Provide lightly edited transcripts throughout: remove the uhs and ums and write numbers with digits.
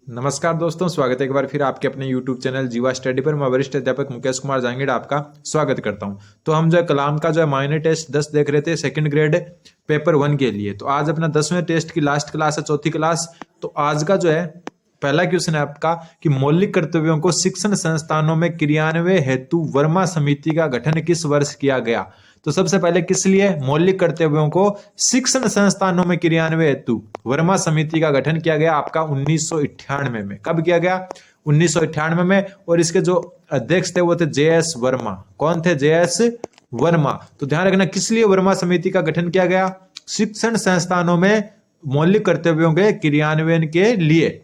नमस्कार दोस्तों, स्वागत है एक बार फिर आपके अपने YouTube चैनल जीवा स्टडी पर। मैं वरिष्ठ अध्यापक मुकेश कुमार जहांगीर आपका स्वागत करता हूं। तो हम जो है कलाम का जो है माइनर टेस्ट 10 देख रहे थे सेकंड ग्रेड पेपर 1 के लिए। तो आज अपना 10वें टेस्ट की लास्ट क्लास है, चौथी क्लास। तो आज का जो है पहला क्वेश्चन है आपका कि मौलिक कर्तव्यों को शिक्षण संस्थानों में क्रियान्वयन हेतु वर्मा समिति का गठन किस वर्ष किया गया। तो सबसे पहले किस लिए मौलिक कर्तव्यों को शिक्षण संस्थानों में क्रियान्वयन हेतु वर्मा समिति का गठन किया गया आपका 1998 में। कब किया गया? 1998 में। और इसके जो अध्यक्ष थे वो थे JS वर्मा। कौन थे? JS वर्मा। तो ध्यान रखना किस लिए वर्मा समिति का गठन किया गया? शिक्षण संस्थानों में मौलिक कर्तव्यों के क्रियान्वयन के लिए।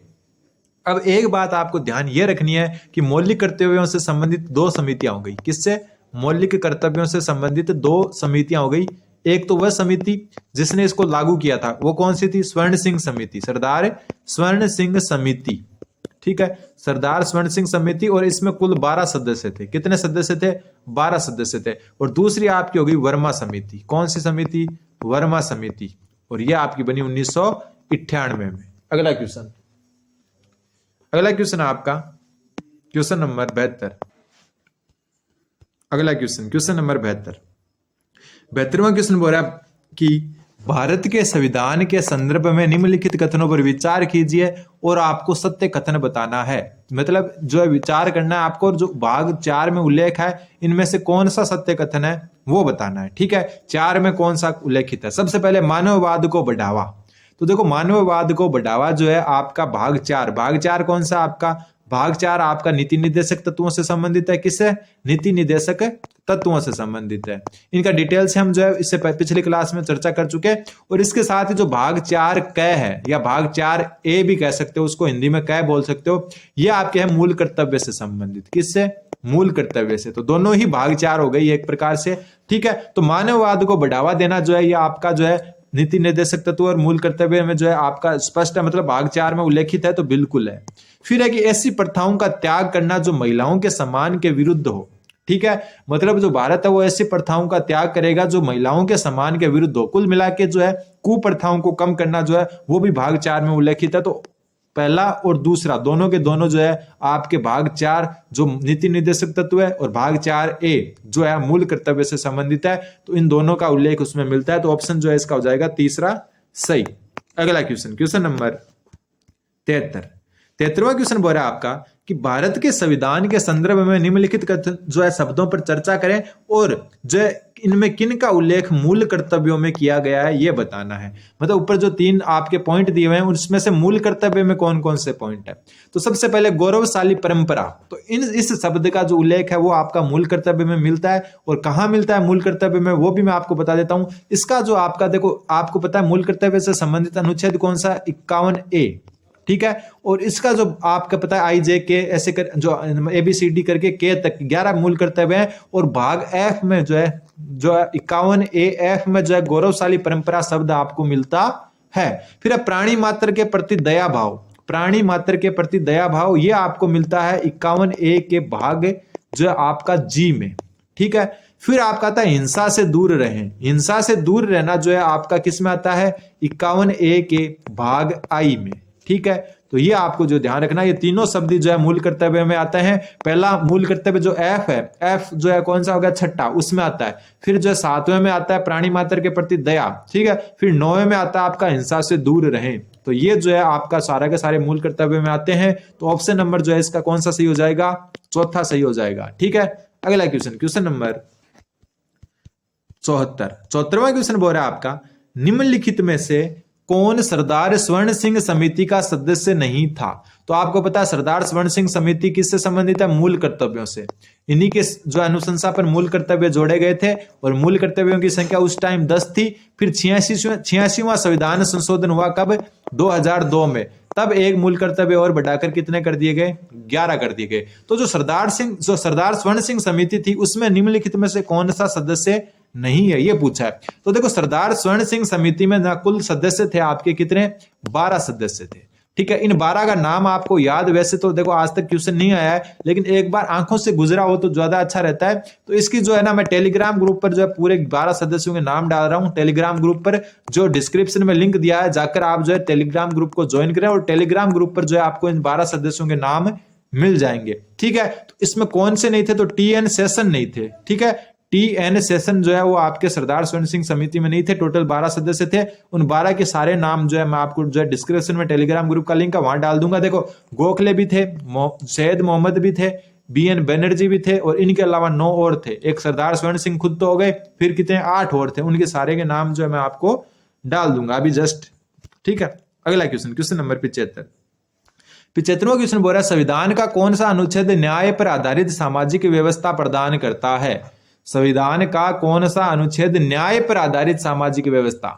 अब एक बात आपको ध्यान यह रखनी है कि मौलिक कर्तव्यों से संबंधित दो समितियां हो गई। किससे? मौलिक कर्तव्यों से संबंधित दो समितियां हो गई। एक तो वह समिति जिसने इसको लागू किया था, वो कौन सी थी? स्वर्ण सिंह समिति, सरदार स्वर्ण सिंह समिति। ठीक है, सरदार स्वर्ण सिंह समिति। और इसमें कुल 12 सदस्य थे। कितने सदस्य थे? 12 सदस्य थे। और दूसरी आपकी हो गई वर्मा समिति। कौन सी समिति? वर्मा समिति। और यह आपकी बनी 1998 में। अगला क्वेश्चन आपका क्वेश्चन नंबर 72। अगला क्वेश्चन नंबर 72वां क्वेश्चन बोल रहा है कि भारत के संविधान के संदर्भ में निम्नलिखित कथनों पर विचार कीजिए और आपको सत्य कथन बताना है। मतलब जो है विचार करना है आपको, और जो भाग 4 में उल्लेख है इनमें से कौन सा सत्य कथन है वो बताना है। ठीक है, 4 में कौन सा उल्लेखित है? सबसे पहले मानववाद को बढ़ावा। तो देखो मानववाद को बढ़ावा जो है आपका भाग 4 कौन सा आपका? भाग 4 आपका नीति निर्देशक तत्वों से संबंधित है। किससे? नीति निर्देशक तत्वों से संबंधित है। इनका डिटेल से हम जो है इससे पिछली क्लास में चर्चा कर चुके हैं। और इसके साथ ही जो भाग 4 क है या भाग 4A भी कह सकते हो, उसको हिंदी में क बोल सकते हो, ये आपके है मूल कर्तव्य से संबंधित। किससे? मूल कर्तव्य से। तो दोनों ही भाग 4 हो गई एक प्रकार से। ठीक है, तो मानववाद को बढ़ावा देना जो है ये आपका जो है नीति निर्देशक तत्व और मूल कर्तव्य में जो है आपका स्पष्ट है, मतलब भाग 4 में उल्लेखित है, तो बिल्कुल है। फिर है कि ऐसी प्रथाओं का त्याग करना जो महिलाओं के सम्मान के विरुद्ध हो। ठीक है, मतलब जो भारत है वो ऐसी प्रथाओं का त्याग करेगा जो महिलाओं के सम्मान के विरुद्ध हो। कुल मिला के जो है कुप्रथाओं को कम करना जो है वो भी भाग 4 में उल्लेखित है। तो पहला और दूसरा दोनों के दोनों जो है आपके भाग 4 जो नीति निर्देशक तत्व है और भाग 4A जो है मूल कर्तव्य से संबंधित है। तो इन दोनों का उल्लेख उसमें मिलता है। तो ऑप्शन जो है इसका हो जाएगा तीसरा सही। अगला क्वेश्चन नंबर 73वां क्वेश्चन बोल रहा है आपका कि भारत के संविधान के संदर्भ में निम्नलिखित कथन जो है शब्दों पर चर्चा करें और जो है इनमें किन का उल्लेख मूल कर्तव्यों में किया गया है ये बताना है। मतलब ऊपर जो 3 आपके पॉइंट दिए हुए हैं उसमें से मूल कर्तव्य में कौन कौन से पॉइंट है। तो सबसे पहले गौरवशाली परंपरा। तो इस शब्द का जो उल्लेख है वो आपका मूल कर्तव्य में मिलता है। और कहां मिलता है मूल कर्तव्य में वो भी मैं आपको बता देता हूं। इसका जो आपका देखो आपको पता है मूल कर्तव्य से संबंधित अनुच्छेद कौन सा? 51A। ठीक है, और इसका जो आपका पता है IJK ऐसे कर जो ABCD करके K तक 11 मूल कर्तव्य हैं। और भाग F में जो है 51AF में जो है गौरवशाली परंपरा शब्द आपको मिलता है। फिर प्राणी मात्र के प्रति दया भाव। प्राणी मात्र के प्रति दया भाव ये आपको मिलता है 51A के भाग जो है आपका G में। ठीक है, फिर आपका आता है हिंसा से दूर रहें। हिंसा से दूर रहना जो है आपका किस में आता है? 51A के भाग I में। ठीक है, तो ये आपको जो ध्यान रखना, ये तीनों शब्द जो है मूल कर्तव्य में आते हैं। पहला मूल कर्तव्य जो F है, F जो है कौन सा होगा? 6ठा, उसमें आता है। फिर जो है 7वें में आता है प्राणी मात्र के प्रति दया। ठीक है, फिर 9वें में आता है आपका हिंसा से दूर रहें। तो ये जो है आपका सारा के सारे मूल कर्तव्य में आते हैं। तो ऑप्शन नंबर जो है इसका कौन सा सही हो जाएगा? चौथा सही हो जाएगा। ठीक है, अगला क्वेश्चन नंबर 74वां क्वेश्चन बोल रहा है आपका निम्नलिखित में से कौन सरदार स्वर्ण सिंह समिति का सदस्य नहीं था। तो आपको पता है सरदार स्वर्ण सिंह समिति किससे संबंधित है? मूल कर्तव्यों से। इन्हीं के जो अनुशंसा पर मूल कर्तव्य जोड़े गए थे। और मूल कर्तव्यों की संख्या उस टाइम 10 थी। फिर 86वां संविधान संशोधन हुआ कब? 2002 में। तब एक मूल कर्तव्य और बढ़ाकर कितने कर दिए गए? 11 कर दिए गए। तो जो सरदार स्वर्ण सिंह समिति थी उसमें निम्नलिखित में से कौन सा सदस्य नहीं है ये पूछा है। तो देखो सरदार स्वर्ण सिंह समिति में ना कुल सदस्य थे आपके कितने? 12 सदस्य थे। ठीक है, इन 12 का नाम आपको याद, वैसे तो देखो आज तक क्वेश्चन नहीं आया है, लेकिन एक बार आंखों से गुजरा हो तो ज्यादा अच्छा रहता है। तो इसकी जो है ना, मैं टेलीग्राम ग्रुप पर जो है पूरे 12 सदस्यों के नाम डाल रहा हूं। टेलीग्राम ग्रुप पर जो डिस्क्रिप्शन में लिंक दिया है, जाकर आप जो है टेलीग्राम ग्रुप को ज्वाइन करें, और टेलीग्राम ग्रुप पर जो है आपको इन 12 सदस्यों के नाम मिल जाएंगे। ठीक है, तो इसमें कौन से नहीं थे, तो टीएन सेशन नहीं थे। ठीक है, टीएन सेशन जो है वो आपके सरदार स्वर्ण सिंह समिति में नहीं थे। टोटल 12 सदस्य थे, उन 12 के सारे नाम जो है मैं आपको जो है डिस्क्रिप्शन में टेलीग्राम ग्रुप का लिंक है वहां डाल दूंगा। देखो, गोखले भी थे, सैयद मोहम्मद भी थे, बीएन बनर्जी भी थे, और इनके अलावा 9 और थे। एक सरदार स्वर्ण सिंह खुद तो हो गए, फिर कितने 8 और थे, उनके सारे के नाम जो है मैं आपको डाल दूंगा अभी जस्ट। ठीक है, अगला क्वेश्चन, क्वेश्चन नंबर 75वां क्वेश्चन बोल रहा है, संविधान का कौन सा अनुच्छेद न्याय पर आधारित सामाजिक व्यवस्था प्रदान करता है? संविधान का कौन सा अनुच्छेद न्याय पर आधारित सामाजिक व्यवस्था?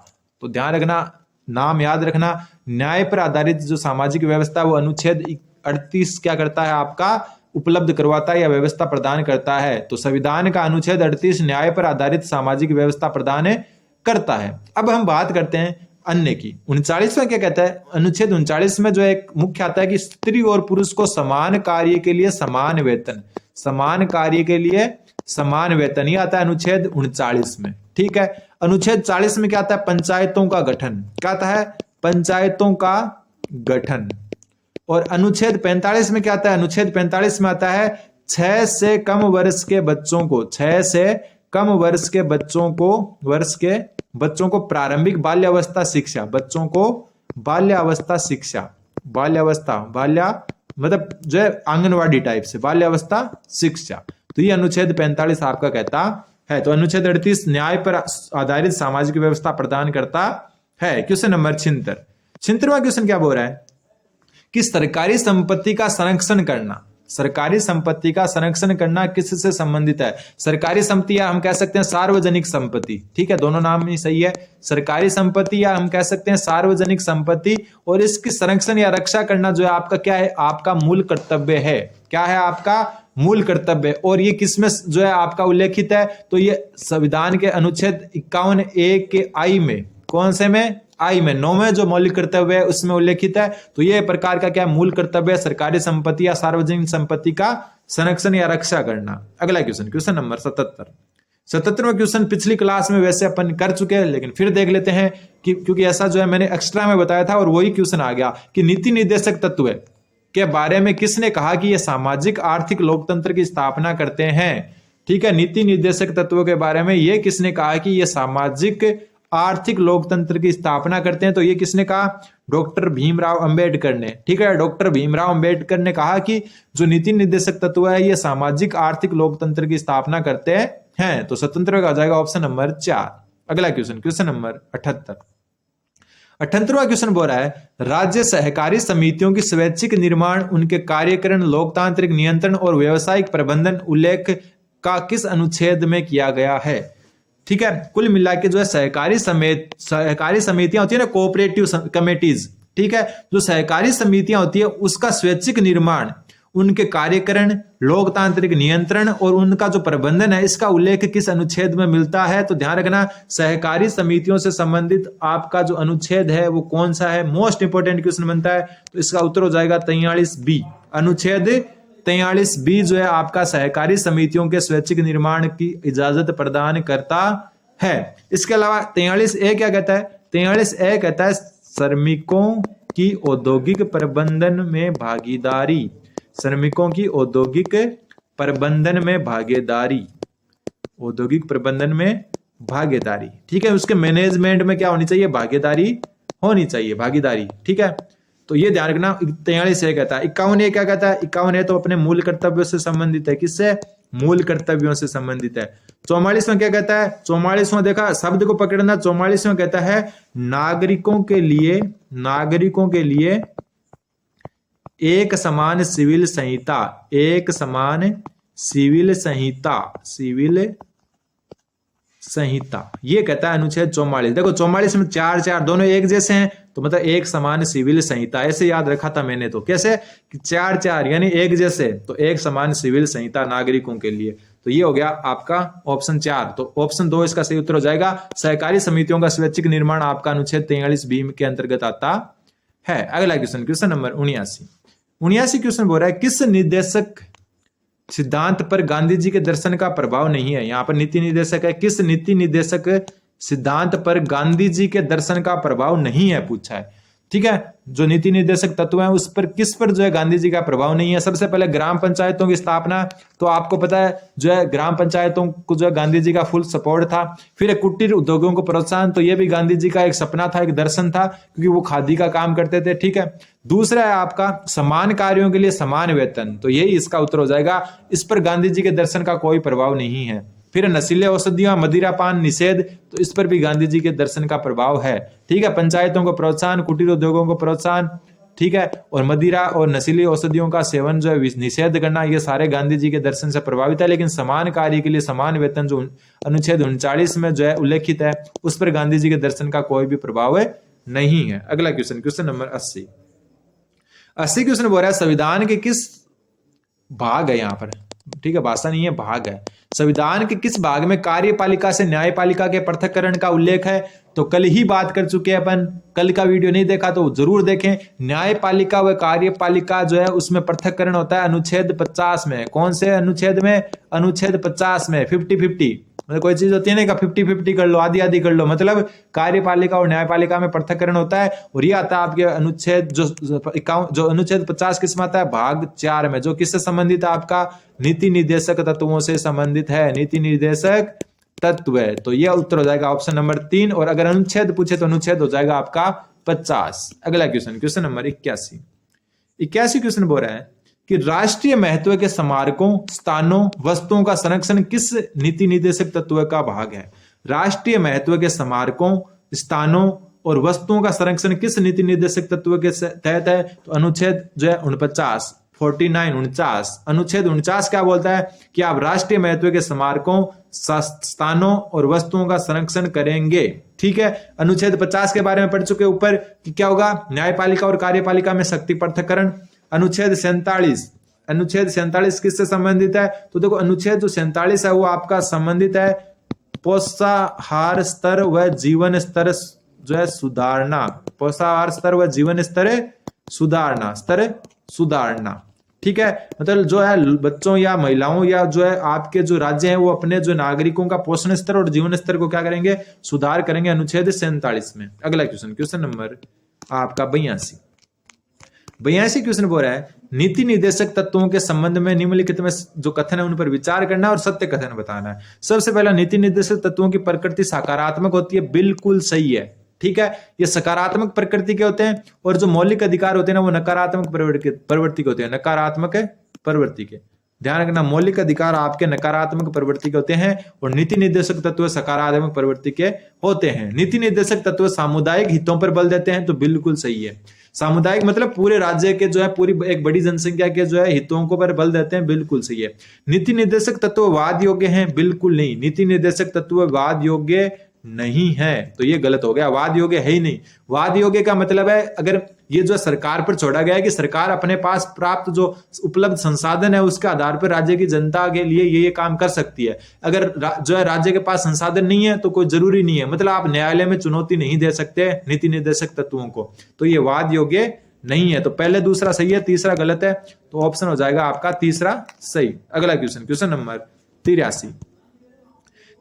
तो ध्यान रखना, नाम याद रखना, न्याय पर आधारित जो सामाजिक व्यवस्था वो अनुच्छेद 38 क्या करता है आपका, उपलब्ध करवाता है या व्यवस्था प्रदान करता है। तो संविधान का अनुच्छेद 38 न्याय पर आधारित सामाजिक व्यवस्था प्रदान करता है। अब हम बात करते हैं अन्य की। 39वां क्या कहता है? अनुच्छेद 39 में जो एक मुख्य आता है कि स्त्री और पुरुष को समान कार्य के लिए समान वेतन, समान कार्य के लिए समान वेतन, ये आता है अनुच्छेद 39 में। ठीक है, अनुच्छेद 40 में क्या आता है? पंचायतों का गठन, क्या आता है? पंचायतों का गठन। और अनुच्छेद 45 में क्या आता है? अनुच्छेद 45 में आता है 6 से कम वर्ष के बच्चों को, 6 से कम वर्ष के बच्चों को प्रारंभिक बाल्यावस्था शिक्षा, बच्चों को बाल्यावस्था शिक्षा, बाल्या मतलब जो है आंगनवाड़ी टाइप से बाल्यावस्था शिक्षा। तो ये अनुच्छेद 45 आपका कहता है। तो अनुच्छेद 38 न्याय पर आधारित सामाजिक व्यवस्था प्रदान करता है। क्वेश्चन नंबर 76वां क्वेश्चन क्या बोल रहा है कि सरकारी संपत्ति का संरक्षण करना, सरकारी संपत्ति का संरक्षण करना किससे संबंधित है? सरकारी संपत्ति या हम कह सकते हैं सार्वजनिक संपत्ति। ठीक है, दोनों नाम ही सही है, सरकारी संपत्ति या हम कह सकते हैं सार्वजनिक संपत्ति। और इसकी संरक्षण या रक्षा करना जो है आपका क्या है? आपका मूल कर्तव्य है। क्या है आपका? मूल कर्तव्य। और ये किसमें जो है आपका उल्लेखित है? तो ये संविधान के अनुच्छेद 51A के आई में, कौन से में? आई में, 9वें जो मौलिक कर्तव्य है उसमें उल्लेखित है। तो ये प्रकार का क्या मूल कर्तव्य है? सरकारी संपत्ति या सार्वजनिक संपत्ति का संरक्षण या रक्षा करना। अगला क्वेश्चन, क्वेश्चन नंबर 77वां क्वेश्चन पिछली क्लास में वैसे अपन कर चुके हैं, लेकिन फिर देख लेते हैं कि क्योंकि ऐसा जो है मैंने एक्स्ट्रा में बताया था और वही क्वेश्चन आ गया कि नीति निर्देशक तत्व के बारे में किसने कहा कि ये सामाजिक आर्थिक लोकतंत्र की स्थापना करते हैं? ठीक है, नीति निर्देशक तत्वों के बारे में ये किसने कहा कि ये सामाजिक आर्थिक लोकतंत्र की स्थापना करते हैं? तो ये किसने कहा? डॉक्टर भीमराव अंबेडकर ने। ठीक है, डॉक्टर भीमराव अंबेडकर ने कहा कि जो नीति निर्देशक तत्व है ये सामाजिक आर्थिक लोकतंत्र की स्थापना करते हैं। तो स्वतंत्र का जाएगा ऑप्शन नंबर 4। अगला क्वेश्चन, क्वेश्चन नंबर 78वां क्वेश्चन बोल रहा है, राज्य सहकारी समितियों की स्वैच्छिक निर्माण, उनके कार्यकरण, लोकतांत्रिक नियंत्रण और व्यावसायिक प्रबंधन उल्लेख का किस अनुच्छेद में किया गया है? ठीक है, कुल मिला के जो है सहकारी समितियां होती है ना, कोऑपरेटिव कमेटीज। ठीक है, जो सहकारी समितियां होती है उसका स्वैच्छिक निर्माण, उनके कार्यकरण, लोकतांत्रिक नियंत्रण और उनका जो प्रबंधन है, इसका उल्लेख किस अनुच्छेद में मिलता है? तो ध्यान रखना, सहकारी समितियों से संबंधित आपका जो अनुच्छेद है वो कौन सा है? मोस्ट इंपोर्टेंट क्वेश्चन बनता है। तो इसका उत्तर हो जाएगा 43B। अनुच्छेद 43B जो है आपका सहकारी समितियों के स्वैच्छिक निर्माण की इजाजत प्रदान करता है। इसके अलावा 43A क्या कहता है? 43A कहता है श्रमिकों की औद्योगिक प्रबंधन में भागीदारी, श्रमिकों की औद्योगिक प्रबंधन में भागीदारी, औद्योगिक प्रबंधन में भागीदारी। ठीक है, उसके मैनेजमेंट में क्या होनी चाहिए? भागीदारी होनी चाहिए, भागीदारी। ठीक है, तो ये ध्यान रखना। 43A कहता है। 51A क्या कहता है? 51A तो अपने मूल कर्तव्यों से संबंधित है। किससे? मूल कर्तव्यों से संबंधित है। 44वां क्या कहता है? 44वां देखा, शब्द को पकड़ना। 44वां कहता है नागरिकों के लिए एक समान सिविल संहिता, एक समान सिविल संहिता, ये कहता है अनुच्छेद 44। देखो 44 में 4 दोनों एक जैसे हैं, तो मतलब एक समान सिविल संहिता, ऐसे याद रखा था मैंने। तो कैसे कि 4 यानी एक जैसे, तो एक समान सिविल संहिता नागरिकों के लिए। तो ये हो गया आपका ऑप्शन 4। तो ऑप्शन 2 इसका सही उत्तर हो जाएगा। सहकारी समितियों का स्वैच्छिक निर्माण आपका अनुच्छेद 43B के अंतर्गत आता है। अगला क्वेश्चन, क्वेश्चन नंबर 79 क्वेश्चन बोल रहा है किस निर्देशक सिद्धांत पर गांधी जी के दर्शन का प्रभाव नहीं है। यहां पर नीति निर्देशक है, किस नीति निर्देशक सिद्धांत पर गांधी जी के दर्शन का प्रभाव नहीं है पूछा है। ठीक है, जो नीति निर्देशक तत्व है उस पर किस पर जो है गांधी जी का प्रभाव नहीं है। सबसे पहले ग्राम पंचायतों की स्थापना, तो आपको पता है जो है ग्राम पंचायतों को जो है गांधी जी का फुल सपोर्ट था। फिर कुटीर उद्योगों को प्रोत्साहन, तो ये भी गांधी जी का एक सपना था, एक दर्शन था, क्योंकि वो खादी का काम करते थे। ठीक है, दूसरा है आपका समान कार्यों के लिए समान वेतन, तो यही इसका उत्तर हो जाएगा। इस पर गांधी जी के दर्शन का कोई प्रभाव नहीं है। फिर नशीले औषधियां, मदिरा पान निषेध, तो इस पर भी गांधी जी के दर्शन का प्रभाव है। ठीक है, पंचायतों को प्रोत्साहन, कुटीर उद्योगों को प्रोत्साहन, ठीक है, और मदिरा और नशीली औषधियों का सेवन जो है निषेध करना, ये सारे गांधी जी के दर्शन से प्रभावित है। लेकिन समान कार्य के लिए समान वेतन जो अनुच्छेद 39 में जो है उल्लेखित है, उस पर गांधी जी के दर्शन का कोई भी प्रभाव नहीं है। अगला क्वेश्चन, क्वेश्चन नंबर 80 क्वेश्चन बोल रहा है संविधान के किस भाग है यहाँ पर, ठीक है, भाषा नहीं है, भाग है। संविधान के किस भाग में कार्यपालिका से न्यायपालिका के पृथक्करण का उल्लेख है। तो कल ही बात कर चुके हैं अपन, कल का वीडियो नहीं देखा तो जरूर देखें। न्यायपालिका व कार्यपालिका जो है उसमें पृथक्करण होता है अनुच्छेद 50 में। कौन से अनुच्छेद में? अनुच्छेद 50 में। 50-50 मतलब कोई चीज होती है ना का 50-50 कर लो, आधी आधी कर लो, मतलब कार्यपालिका और न्यायपालिका में पृथक्करण होता है। और ये आता है आपके अनुच्छेद जो अनुच्छेद 50 किस में आता है? भाग 4 में, जो किससे संबंधित है? आपका नीति निर्देशक तत्वों से संबंधित है, नीति निर्देशक तत्व है। तो यह उत्तर हो जाएगा ऑप्शन नंबर 3। और अगर अनुच्छेद पूछे तो अनुच्छेद हो जाएगा आपका 50। अगला क्वेश्चन, क्वेश्चन नंबर 81 क्वेश्चन बोल रहा है कि राष्ट्रीय महत्व के स्मारकों, स्थानों, वस्तुओं का संरक्षण किस नीति निर्देशक तत्व का भाग है? राष्ट्रीय महत्व के स्मारकों, स्थानों और वस्तुओं का संरक्षण किस नीति निर्देशक तत्व के तहत है? तो अनुच्छेद जो है 49 अनुच्छेद 49 क्या बोलता है कि आप राष्ट्रीय महत्व के स्मारकों, स्थानों और वस्तुओं का संरक्षण करेंगे। ठीक है, अनुच्छेद 50 के बारे में पढ़ चुके ऊपर कि क्या होगा, न्यायपालिका और कार्यपालिका में शक्ति पृथक्करण। अनुच्छेद 47 किससे संबंधित है? तो देखो अनुच्छेद जो 47 है वो आपका संबंधित है पोषाहार स्तर व जीवन स्तर जो है सुधारना, पोषाहार स्तर व जीवन स्तर सुधारना। ठीक है, मतलब जो है बच्चों या महिलाओं या जो है आपके जो राज्य हैं वो अपने जो नागरिकों का पोषण स्तर और जीवन स्तर को क्या करेंगे? सुधार करेंगे, अनुच्छेद 47 में। अगला क्वेश्चन, क्वेश्चन नंबर आपका 82 क्वेश्चन बोल रहा है नीति निर्देशक तत्वों के संबंध में निम्नलिखित में जो कथन है उन पर विचार करना और सत्य कथन बताना है। सबसे पहला, नीति निर्देशक तत्वों की प्रकृति सकारात्मक होती है, बिल्कुल सही है। ठीक है, ये सकारात्मक प्रकृति के होते हैं और जो मौलिक अधिकार होते हैं ना वो नकारात्मक प्रवृत्ति के होते हैं, नकारात्मक प्रवृत्ति के। ध्यान रखना, मौलिक अधिकार आपके नकारात्मक प्रवृत्ति के होते हैं और नीति निर्देशक तत्व सकारात्मक प्रवृत्ति के होते हैं। नीति निर्देशक तत्व सामुदायिक हितों पर बल देते हैं, तो बिल्कुल सही है। सामुदायिक मतलब पूरे राज्य के जो है पूरी एक बड़ी जनसंख्या के जो है हितों को पर बल देते हैं, बिल्कुल सही है। नीति निर्देशक तत्व वाद योग्य हैं, बिल्कुल नहीं। नीति निर्देशक तत्व वाद योग्य नहीं है, तो ये गलत हो गया, वाद योग्य है ही नहीं। वाद योग्य का मतलब है अगर ये जो सरकार पर छोड़ा गया है कि सरकार अपने पास प्राप्त जो उपलब्ध संसाधन है उसके आधार पर राज्य की जनता के लिए ये काम कर सकती है। अगर जो है राज्य के पास संसाधन नहीं है तो कोई जरूरी नहीं है, मतलब आप न्यायालय में चुनौती नहीं दे सकते नीति निर्देशक तत्वों को, तो ये वाद योग्य नहीं है। तो पहले दूसरा सही है, तीसरा गलत है, तो ऑप्शन हो जाएगा आपका तीसरा सही। अगला क्वेश्चन, क्वेश्चन नंबर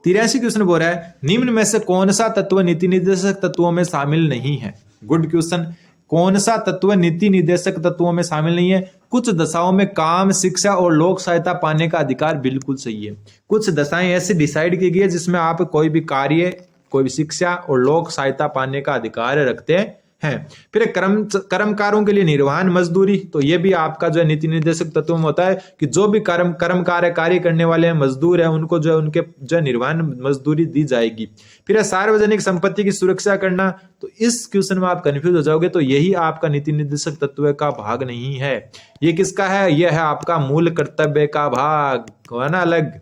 83 क्वेश्चन बोल रहा है निम्न में से कौन सा तत्व नीति निर्देशक तत्वों में शामिल नहीं है? Good question. कौन सा तत्व नीति निर्देशक तत्वों में शामिल नहीं है? कुछ दशाओं में काम, शिक्षा और लोक सहायता पाने का अधिकार, बिल्कुल सही है। कुछ दशाएं ऐसे डिसाइड की गई है जिसमें आप कोई भी कार्य, कोई भी शिक्षा और लोक सहायता पाने का अधिकार रखते हैं। फिर कर्मकारों के लिए निर्वहन मजदूरी, तो ये भी आपका जो है नीति निर्देशक तत्व में होता है कि जो भी कर्म कार्य करने वाले मजदूर है उनको जो है उनके जो है निर्वहन मजदूरी दी जाएगी। फिर सार्वजनिक संपत्ति की सुरक्षा करना, तो इस क्वेश्चन में आप कंफ्यूज हो जाओगे, तो यही आपका नीति निर्देशक तत्व का भाग नहीं है। ये किसका है? यह है आपका मूल कर्तव्य का भाग, है ना, अलग।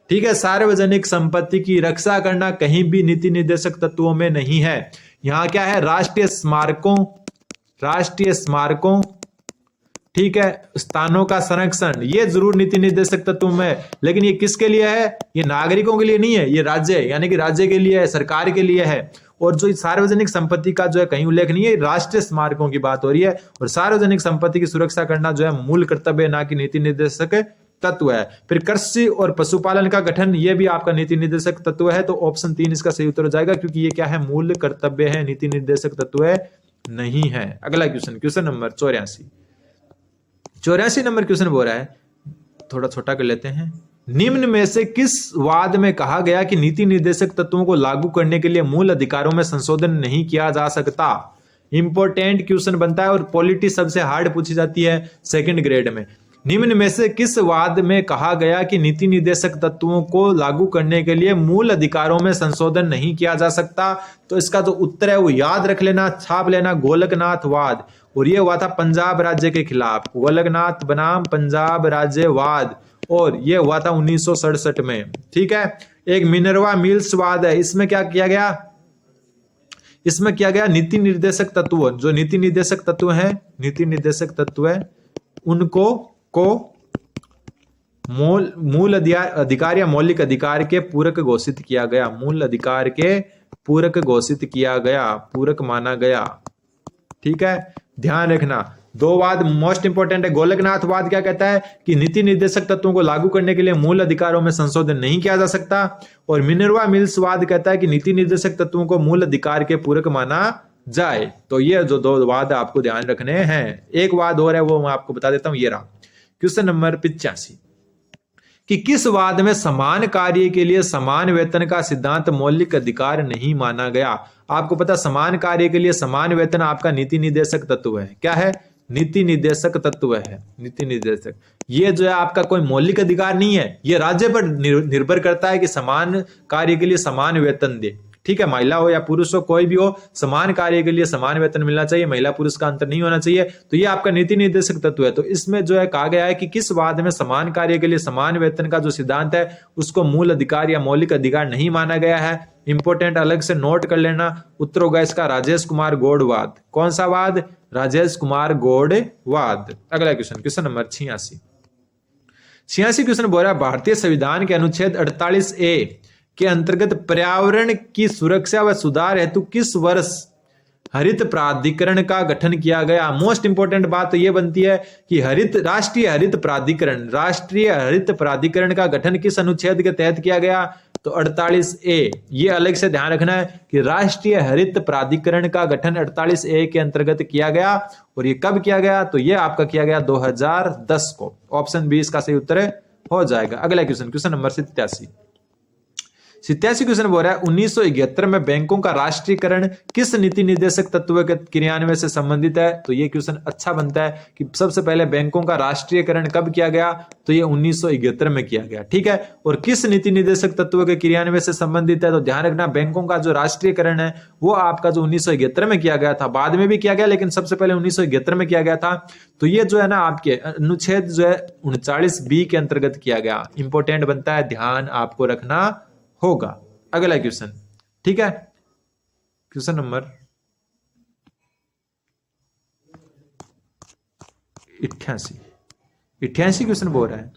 ठीक है, सार्वजनिक संपत्ति की रक्षा करना कहीं भी नीति निर्देशक तत्वों में नहीं है। यहां क्या है? राष्ट्रीय स्मारकों, ठीक है, स्थानों का संरक्षण, ये जरूर नीति निर्देशक तत्व में है, लेकिन ये किसके लिए है? ये नागरिकों के लिए नहीं है, ये राज्य यानी कि राज्य के लिए है, सरकार के लिए है। और जो सार्वजनिक संपत्ति का जो है कहीं उल्लेख नहीं है, राष्ट्रीय स्मारकों की बात हो रही है। और सार्वजनिक संपत्ति की सुरक्षा करना जो है मूल कर्तव्य, ना कि नीति निर्देशक तत्व है। फिर कृषि और पशुपालन का गठन, ये भी आपका नीति निर्देशक तत्व है। तो ऑप्शन 3 इसका सही उत्तर हो जाएगा, क्योंकि ये क्या है? मूल कर्तव्य है, नीति निर्देशक तत्व है नहीं है। अगला क्वेश्चन नंबर 84 नंबर क्वेश्चन बोल रहा है, थोड़ा छोटा कर लेते हैं। निम्न में से किस वाद में कहा गया कि नीति निर्देशक तत्वों को लागू करने के लिए मूल अधिकारों में संशोधन नहीं किया जा सकता? इंपॉर्टेंट क्वेश्चन बनता है और पॉलिटी सबसे हार्ड पूछी जाती है सेकंड ग्रेड में। निम्न में से किस वाद में कहा गया कि नीति निर्देशक तत्वों को लागू करने के लिए मूल अधिकारों में संशोधन नहीं किया जा सकता? तो इसका जो उत्तर है वो याद रख लेना, छाप लेना, गोलकनाथ वाद। और ये हुआ था पंजाब राज्य के खिलाफ, गोलकनाथ बनाम पंजाब राज्य वाद, और ये हुआ था 1967 में। ठीक है, एक मिनर्वा मिल्स वाद है। इसमें क्या किया गया? इसमें किया गया नीति निर्देशक तत्व, जो नीति निर्देशक तत्व है उनको मूल अधिकार या मौलिक अधिकार के पूरक घोषित किया गया, मूल अधिकार के पूरक घोषित किया गया, पूरक माना गया। ठीक है, ध्यान रखना। दो वाद मोस्ट इंपोर्टेंट है। गोलकनाथ वाद क्या कहता है कि नीति निर्देशक तत्वों को लागू करने के लिए मूल अधिकारों में संशोधन नहीं किया जा सकता, और मिनर्वा मिल्स वाद कहता है कि नीति निर्देशक तत्वों को मूल अधिकार के पूरक माना जाए। तो ये जो दो वाद आपको ध्यान रखने हैं। एक वाद और है, वो मैं आपको बता देता हूं, ये रहा। क्वेश्चन नंबर 85 कि किस वाद में समान कार्य के लिए समान वेतन का सिद्धांत मौलिक अधिकार नहीं माना गया? आपको पता, समान कार्य के लिए समान वेतन आपका नीति निर्देशक तत्व है। क्या है? नीति निर्देशक तत्व है। नीति निर्देशक ये जो है आपका कोई मौलिक अधिकार नहीं है, ये राज्य पर निर्भर करता है कि समान कार्य के लिए समान वेतन दे। ठीक है, महिला हो या पुरुष हो, कोई भी हो, समान कार्य के लिए समान वेतन मिलना चाहिए, महिला पुरुष का अंतर नहीं होना चाहिए। तो ये आपका नीति निर्देशक तत्व है। तो इसमें जो है कहा गया है कि किस वाद में समान कार्य के लिए समान वेतन का जो सिद्धांत है उसको मूल अधिकार या मौलिक अधिकार नहीं माना गया है। इंपोर्टेंट, अलग से नोट कर लेना। उत्तर होगा इसका राजेश कुमार गौड़ वाद। कौन सा वाद? राजेश कुमार गौड़ वाद। अगला क्वेश्चन नंबर 86 क्वेश्चन बोल रहा है, भारतीय संविधान के अनुच्छेद 48A के अंतर्गत पर्यावरण की सुरक्षा व सुधार हेतु किस वर्ष हरित प्राधिकरण का गठन किया गया? मोस्ट इंपोर्टेंट बात तो यह बनती है कि राष्ट्रीय हरित प्राधिकरण का गठन किस अनुच्छेद के तहत किया गया? तो 48A। ये अलग से ध्यान रखना है कि राष्ट्रीय हरित प्राधिकरण का गठन 48A के अंतर्गत किया गया। और ये कब किया गया? तो ये आपका किया गया 2010 को। ऑप्शन बी इसका सही उत्तर हो जाएगा। अगला क्वेश्चन नंबर 87 क्वेश्चन बोल रहा है, 1971 में बैंकों का राष्ट्रीयकरण किस नीति निर्देशक तत्व के क्रियान्वयन से संबंधित है? तो ये क्वेश्चन अच्छा बनता है कि सबसे पहले बैंकों का राष्ट्रीयकरण कब किया गया? तो ये 1971 में किया गया। ठीक है, और किस नीति निर्देशक तत्व के क्रियान्वयन से संबंधित है? तो ध्यान रखना, बैंकों का जो राष्ट्रीयकरण है वो आपका जो 1971 में किया गया था, बाद में भी किया गया लेकिन सबसे पहले 1971 में किया गया था। तो ये जो है ना आपके अनुच्छेद जो है 39B के अंतर्गत किया गया। इंपोर्टेंट बनता है, ध्यान आपको रखना होगा। अगला क्वेश्चन, ठीक है, क्वेश्चन नंबर 88 क्वेश्चन बोल रहा है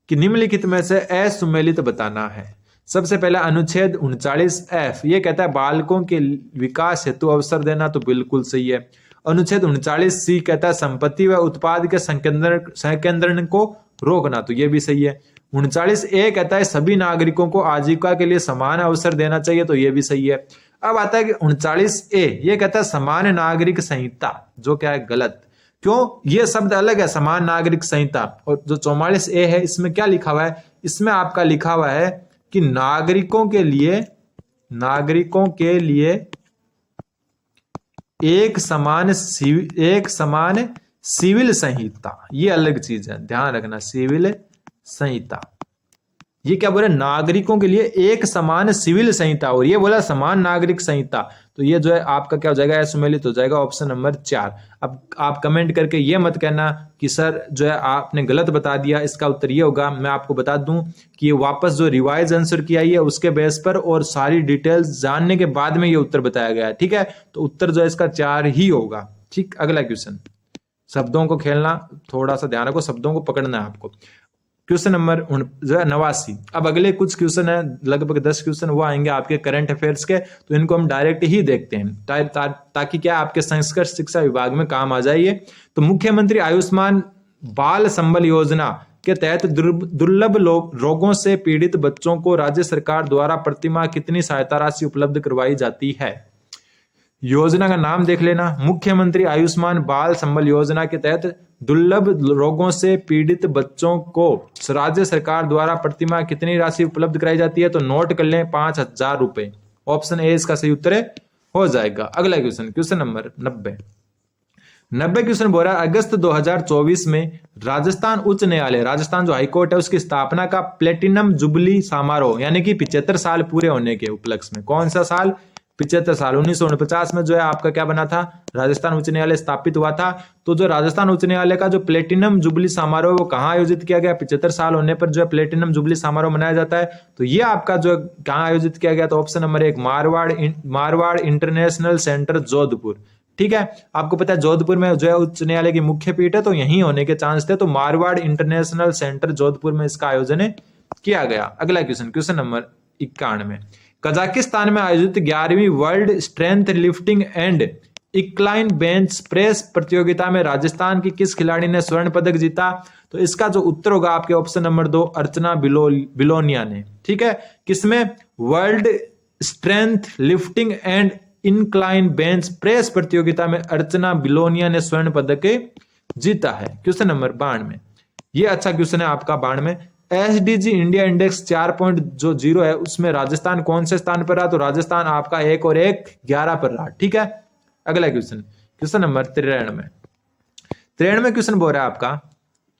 कि निम्नलिखित में से असुमेलित बताना है। सबसे पहला अनुच्छेद 39F, ये कहता है बालकों के विकास हेतु अवसर देना, तो बिल्कुल सही है। अनुच्छेद 39C कहता है संपत्ति व उत्पाद के संकेंद्रण को रोकना, तो ये भी सही है। 39A कहता है सभी नागरिकों को आजीविका के लिए समान अवसर देना चाहिए, तो ये भी सही है। अब आता है कि 39A, ये कहता है समान नागरिक संहिता, जो क्या है गलत। क्यों? ये शब्द अलग है, समान नागरिक संहिता। और जो 44A है इसमें क्या लिखा हुआ है? इसमें आपका लिखा हुआ है कि नागरिकों के लिए एक समान सिविल संहिता, ये अलग चीज है, ध्यान रखना। सिविल संहिता, ये क्या बोला? नागरिकों के लिए एक समान सिविल संहिता, और ये बोला समान नागरिक संहिता। तो ये जो है आपका क्या हो जाएगा? असुमेलित हो जाएगा। Option number 4। अब आप कमेंट करके ये मत कहना कि सर जो है आपने गलत बता दिया। इसका उत्तर ये होगा, मैं आपको बता दूं कि ये वापस जो रिवाइज आंसर किया है उसके बेस पर और सारी डिटेल्स जानने के बाद में ये उत्तर बताया गया है। ठीक है, तो उत्तर जो है इसका 4 ही होगा। ठीक, अगला क्वेश्चन शब्दों को खेलना, थोड़ा सा ध्यान रखो, शब्दों को पकड़ना है आपको। क्वेश्चन नंबर जो है 89। अब अगले कुछ क्वेश्चन है, लगभग 10 क्वेश्चन वो आएंगे आपके करंट अफेयर्स के, तो इनको हम डायरेक्ट ही देखते हैं ताकि क्या आपके संस्कृत शिक्षा विभाग में काम आ जाइए। तो मुख्यमंत्री आयुष्मान बाल संबल योजना के तहत दुर्लभ रोगों से पीड़ित बच्चों को राज्य सरकार द्वारा प्रतिमाह कितनी सहायता राशि उपलब्ध करवाई जाती है? योजना का नाम देख लेना, मुख्यमंत्री आयुष्मान बाल संबल योजना के तहत दुर्लभ रोगों से पीड़ित बच्चों को राज्य सरकार द्वारा प्रतिमाह कितनी राशि उपलब्ध कराई जाती है? तो नोट कर लें 5,000 रुपए। ऑप्शन ए इसका सही उत्तर हो जाएगा। अगला क्वेश्चन, क्वेश्चन नंबर 90 क्वेश्चन बोल रहा है अगस्त 2024 में राजस्थान उच्च न्यायालय, राजस्थान जो हाईकोर्ट है, उसकी स्थापना का प्लेटिनम जुबली समारोह यानी कि 75 साल पूरे होने के उपलक्ष्य में, कौन सा साल? 75 साल। 1949 में जो है आपका क्या बना था? राजस्थान उच्च न्यायालय स्थापित हुआ था। तो जो राजस्थान उच्च न्यायालय का जो प्लेटिनम जुबली समारोह वो कहाँ आयोजित किया गया? 75 साल होने पर जो है प्लेटिनम जुबली समारोह मनाया जाता है। तो ये आपका जो कहाँ आयोजित किया गया? तो option number 1 Marwar international centre Jodhpur. ठीक है, आपको पता है जोधपुर में जो है उच्च न्यायालय की मुख्य पीठ है, तो यहीं होने के चांस थे। तो मारवाड़ इंटरनेशनल सेंटर जोधपुर में इसका आयोजन किया गया। अगला क्वेश्चन, क्वेश्चन नंबर 91, कजाकिस्तान में आयोजित 11वीं world strength lifting and incline bench press प्रतियोगिता में राजस्थान की किस खिलाड़ी ने स्वर्ण पदक जीता? तो इसका जो उत्तर होगा आपके ऑप्शन नंबर 2 अर्चना बिलोनिया ने। ठीक है, किसमें? World strength lifting and incline bench press प्रतियोगिता में अर्चना बिलोनिया ने स्वर्ण पदक जीता है। क्वेश्चन नंबर 92, ये अच्छा क्वेश्चन है आपका 92। एसडीजी इंडिया इंडेक्स 4.0 है, उसमें राजस्थान कौन से स्थान पर रहा? तो राजस्थान आपका 1 और 1 11 पर रहा। ठीक है, अगला क्वेश्चन, क्वेश्चन नंबर 93 क्वेश्चन बोल रहा है आपका,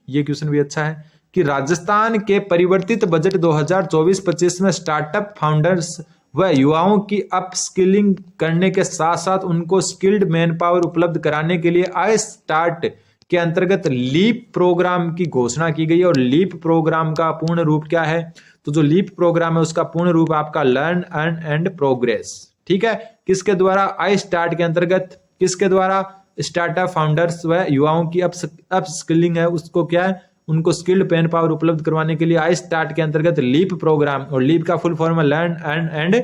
ये क्वेश्चन भी अच्छा है कि राजस्थान के परिवर्तित बजट 2024-25 में स्टार्टअप फाउंडर्स व युवाओं की अपस्किलिंग करने के साथ साथ उनको स्किल्ड मैन पावर उपलब्ध कराने के लिए आई स्टार्ट के अंतर्गत लीप प्रोग्राम की घोषणा की गई है। और लीप प्रोग्राम का पूर्ण रूप क्या है? तो जो लीप प्रोग्राम है उसका पूर्ण रूप आपका लर्न अर्न एंड प्रोग्रेस। ठीक है, किसके द्वारा? आई स्टार्ट के अंतर्गत, किसके द्वारा? स्टार्टअप फाउंडर्स व युवाओं की अपस्किलिंग है, उसको क्या है? उनको स्किल्ड मैन पावर उपलब्ध करवाने के लिए आई स्टार्ट के अंतर्गत लीप प्रोग्राम, और लीप का फुल फॉर्म है लर्न अर्न एंड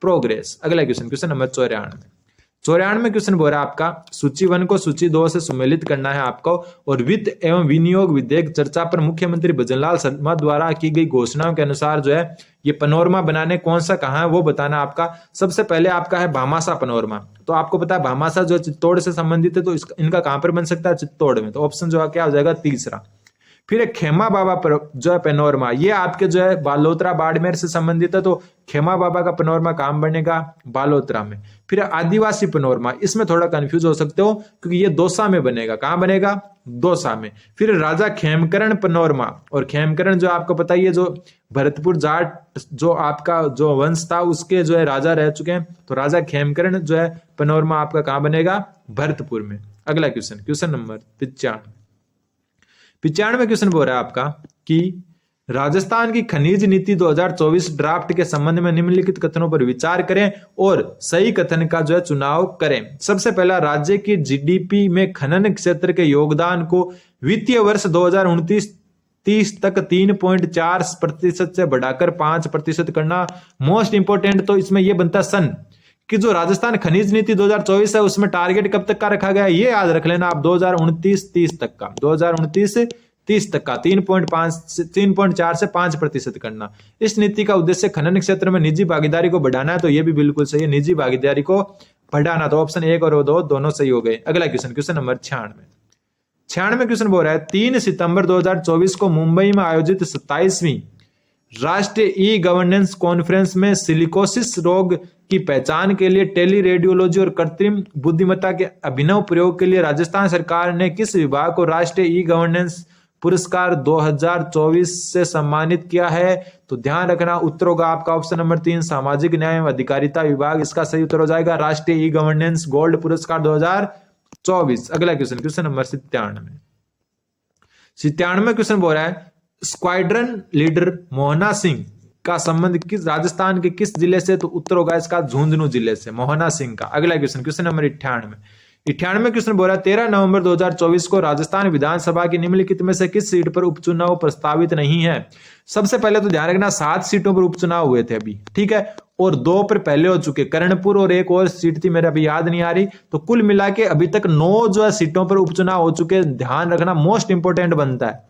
प्रोग्रेस। अगला क्वेश्चन, क्वेश्चन नंबर 94 क्वेश्चन बोल रहा है आपका सूची 1 को सूची 2 से सुमेलित करना है आपको, और वित्त एवं विनियोग विधेयक चर्चा पर मुख्यमंत्री भजनलाल शर्मा द्वारा की गई घोषणाओं के अनुसार जो है ये पनोरमा बनाने कौन सा कहाँ है वो बताना आपका। सबसे पहले आपका है भामासा पनोरमा। तो आपको पता है भामासा जो चित्तौड़ से संबंधित है, तो इनका कहां पर बन सकता है? चित्तौड़ में। तो ऑप्शन जो है क्या हो जाएगा? तीसरा। फिर एक खेमा बाबा जो है पेनोरमा, ये आपके जो है बालोतरा बाड़मेर से संबंधित है, तो खेमा बाबा का पेनोरमा कहां बनेगा? बालोतरा में। फिर आदिवासी पेनोरमा, इसमें थोड़ा कंफ्यूज हो सकते हो क्योंकि ये दौसा में बनेगा। कहां बनेगा? दौसा में। फिर राजा खेमकरण पेनोरमा, और खेमकरण जो आपको पता ही है जो भरतपुर जाट जो आपका जो वंश था उसके जो है राजा रह चुके हैं, तो राजा खेमकरण जो है पेनोरमा आपका कहां बनेगा? भरतपुर में। अगला क्वेश्चन, क्वेश्चन नंबर 95 क्वेश्चन बोल रहा है आपका कि राजस्थान की खनिज नीति 2024 ड्राफ्ट के संबंध में निम्नलिखित कथनों पर विचार करें और सही कथन का जो है चुनाव करें। सबसे पहला, राज्य की जीडीपी में खनन क्षेत्र के योगदान को वित्तीय वर्ष 2029-30 तक 3.4% से बढ़ाकर 5% करना। मोस्ट इंपोर्टेंट तो इसमें यह बनता सन कि जो राजस्थान खनिज नीति 2024 है उसमें टारगेट कब तक का रखा गया है, ये याद रख लेना आप, 2029-30 तक का, 2029-30 तक का 3.4 से 5% करना। इस नीति का उद्देश्य खनन क्षेत्र में निजी भागीदारी को बढ़ाना है, तो ये भी बिल्कुल सही है, निजी भागीदारी को बढ़ाना। तो ऑप्शन 1 और 2 दोनों सही हो गए। अगला क्वेश्चन, क्वेश्चन नंबर 96 क्वेश्चन बोल रहा है 3 सितंबर 2024 को मुंबई में आयोजित 27वीं राष्ट्रीय ई गवर्नेंस कॉन्फ्रेंस में सिलिकोसिस रोग की पहचान के लिए टेली रेडियोलॉजी और कृत्रिम बुद्धिमत्ता के अभिनव प्रयोग के लिए राजस्थान सरकार ने किस विभाग को राष्ट्रीय ई गवर्नेंस पुरस्कार 2024 से सम्मानित किया है? तो ध्यान रखना, उत्तर होगा आपका ऑप्शन नंबर 3 सामाजिक न्याय एवं अधिकारिता विभाग। इसका सही उत्तर हो जाएगा राष्ट्रीय ई गवर्नेंस गोल्ड पुरस्कार 2024। अगला क्वेश्चन, क्वेश्चन नंबर 97 क्वेश्चन बोल रहा है स्क्वाड्रन लीडर मोहना सिंह का संबंध किस राजस्थान के किस जिले से? तो उत्तर होगा इसका झुंझुनू जिले से, मोहना सिंह का। अगला क्वेश्चन, क्वेश्चन नंबर 98 98 क्वेश्चन बोल रहा है 13 नवंबर 2024 को राजस्थान विधानसभा की निम्नलिखित में से किस सीट पर उपचुनाव प्रस्तावित नहीं है। सबसे पहले तो ध्यान रखना 7 सीटों पर उपचुनाव हुए थे अभी, ठीक है, और 2 पर पहले हो चुके, कर्णपुर और एक और सीट थी मेरे अभी याद नहीं आ रही, तो कुल मिला के अभी तक 9 जो है सीटों पर उपचुनाव हो चुके। ध्यान रखना मोस्ट इंपोर्टेंट बनता है,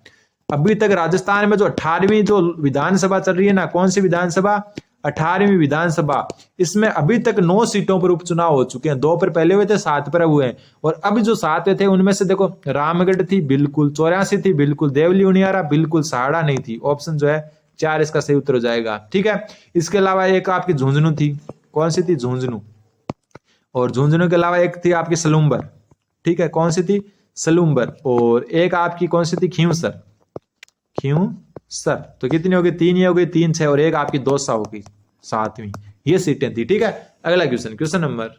अभी तक राजस्थान में जो 18वीं जो विधानसभा चल रही है ना, कौन सी विधानसभा, 18वीं विधानसभा, इसमें अभी तक 9 सीटों पर उपचुनाव हो चुके हैं। 2 पर पहले हुए थे, 7 पर हुए हैं, और अब जो 7 थे उनमें से देखो रामगढ़ थी बिल्कुल, 84 थी बिल्कुल, देवली उनियारा बिल्कुल, सहाड़ा नहीं थी। ऑप्शन जो है 4 इसका सही उत्तर हो जाएगा, ठीक है। इसके अलावा एक आपकी झुंझुनू थी, कौन सी थी, झुंझुनू, और झुंझुनू के अलावा एक थी आपकी सलूम्बर, ठीक है, कौन सी थी, सलूम्बर, और एक आपकी कौन सी थी, खींवसर, खींवसर। तो कितनी होगी, 3 ये हो गई, 3 6, और एक आपकी दौसा होगी 7वीं, ये सीटें थी, ठीक है। अगला क्वेश्चन, क्वेश्चन नंबर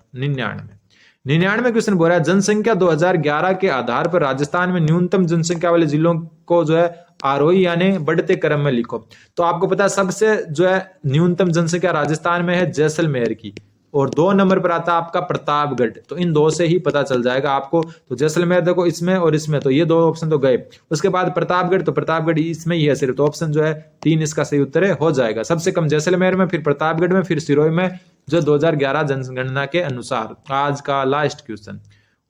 99 क्वेश्चन बोल रहा है जनसंख्या 2011 के आधार पर राजस्थान में न्यूनतम जनसंख्या वाले जिलों को जो है आरोही यानी बढ़ते क्रम में लिखो। तो आपको पता है सबसे जो है न्यूनतम जनसंख्या राजस्थान में है जैसलमेर की, और 2 नंबर पर आता है आपका प्रतापगढ़। तो इन 2 से ही पता चल जाएगा आपको। तो जैसलमेर देखो इसमें और इसमें, तो ये 2 ऑप्शन तो गए। उसके बाद प्रतापगढ़, तो प्रतापगढ़ इसमें ही है सिर्फ, तो ऑप्शन जो है 3 इसका सही उत्तर है, हो जाएगा। सबसे कम जैसलमेर में, फिर प्रतापगढ़ में, फिर सिरोही में, जो 2011 जनगणना के अनुसार। आज का लास्ट क्वेश्चन,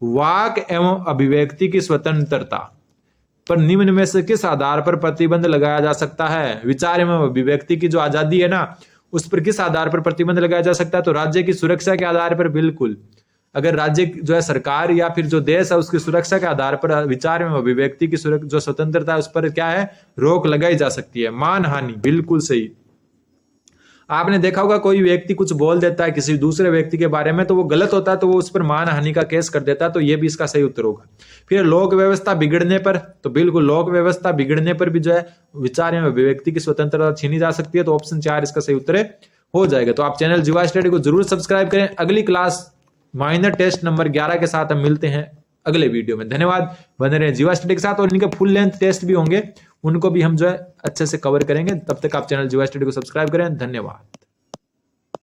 वाक एवं अभिव्यक्ति की स्वतंत्रता पर निम्न में से किस आधार पर प्रतिबंध लगाया जा सकता है। विचार एवं अभिव्यक्ति की जो आजादी है ना, उस पर किस आधार पर प्रतिबंध लगाया जा सकता है। तो राज्य की सुरक्षा के आधार पर, बिल्कुल। अगर राज्य जो है सरकार या फिर जो देश है उसकी सुरक्षा के आधार पर विचार एवं अभिव्यक्ति की जो स्वतंत्रता है उस पर क्या है, रोक लगाई जा सकती है। मानहानि, बिल्कुल सही। आपने देखा होगा कोई व्यक्ति कुछ बोल देता है किसी दूसरे व्यक्ति के बारे में, तो वो गलत होता है, तो वो उस पर मानहानि का केस कर देता है, तो ये भी इसका सही उत्तर होगा। फिर लोक व्यवस्था बिगड़ने पर, तो बिल्कुल लोक व्यवस्था बिगड़ने पर भी जो है विचार एवं अभिव्यक्ति की स्वतंत्रता छीनी जा सकती है, तो ऑप्शन 4 इसका सही उत्तर हो जाएगा। तो आप चैनल जीवा स्टडी को जरूर सब्सक्राइब करें। अगली क्लास माइनर टेस्ट नंबर 11 के साथ हम मिलते हैं अगले वीडियो में। धन्यवाद, बने रहे जीवा स्टडी के साथ, और इनके फुल लेंथ टेस्ट भी होंगे, उनको भी हम जो है अच्छे से कवर करेंगे। तब तक आप चैनल जीवा स्टडी को सब्सक्राइब करें। धन्यवाद।